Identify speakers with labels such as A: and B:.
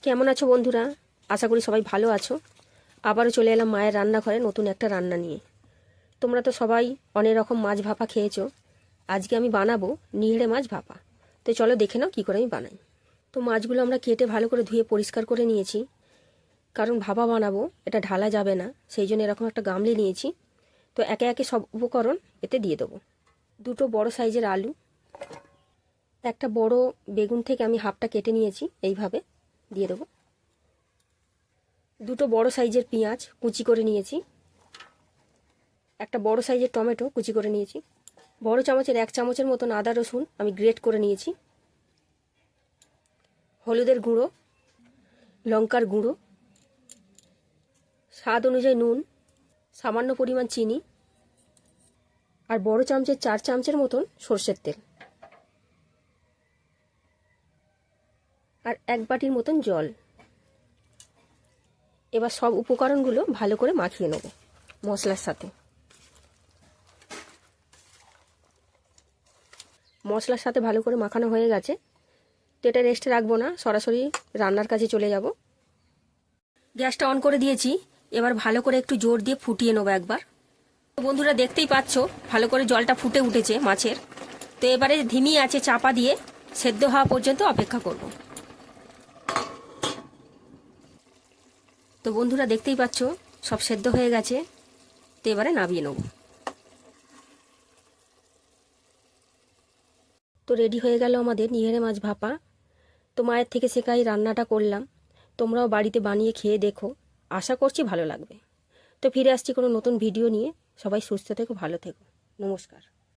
A: কেমন আছো বন্ধুরা? আশা করি সবাই ভালো আছো। আবারও চলে এলাম মায়ের রান্নাঘরে নতুন একটা রান্না নিয়ে। তোমরা তো সবাই অনেক রকম মাছ ভাপা খেয়েছো। আজকে আমি বানাবো নিহেড়ে মাছ ভাপা। তো চলো দেখে নাও কী করে আমি বানাই। তো মাছগুলো আমরা কেটে ভালো করে ধুয়ে পরিষ্কার করে নিয়েছি, কারণ ভাপা বানাবো, এটা ঢালা যাবে না, সেই জন্য এরকম একটা গামলি নিয়েছি। তো একে একে সব উপকরণ এতে দিয়ে দেবো। দুটো বড় সাইজের আলু, একটা বড় বেগুন থেকে আমি হাফটা কেটে নিয়েছি, এইভাবে দিয়ে দেবো। দুটো বড় সাইজের পেঁয়াজ কুচি করে নিয়েছি, একটা বড় সাইজের টমেটো কুচি করে নিয়েছি, বড় চামচের 1 চামচের মতন আদা রসুন আমি গ্রেট করে নিয়েছি, হলুদের গুঁড়ো, লঙ্কার গুঁড়ো, স্বাদ অনুযায়ী নুন, সামান্য পরিমাণ চিনি, আর বড় চামচের 4 চামচের মতন সর্ষের তেল, আর 1 বাটির মতন জল। এবার সব উপকরণগুলো ভালো করে মাখিয়ে নেব মশলার সাথে। মশলার সাথে ভালো করে মাখানো হয়ে গেছে, তো এটা রেস্টে রাখবো না, সরাসরি রান্নার কাজে চলে যাব। গ্যাসটা অন করে দিয়েছি, এবার ভালো করে একটু জোর দিয়ে ফুটিয়ে নেবো একবার। তো বন্ধুরা দেখতেই পাচ্ছ ভালো করে জলটা ফুটে উঠেছে মাছের। তো এবারে ধিমি আছে চাপা দিয়ে সেদ্ধ হওয়া পর্যন্ত অপেক্ষা করব। তো বন্ধুরা দেখতেই পাচ্ছ সব সেদ্ধ হয়ে গেছে, তো এবারে নামিয়ে নেব। তো রেডি হয়ে গেল আমাদের নিহেড়ে মাছ ভাপা। তো মায়ের থেকে শেখাই রান্নাটা করলাম, তোমরাও বাড়িতে বানিয়ে খেয়ে দেখো, আশা করছি ভালো লাগবে। তো ফিরে আসছি কোনো নতুন ভিডিও নিয়ে। সবাই সুস্থ থেকো, ভালো থেকো, নমস্কার।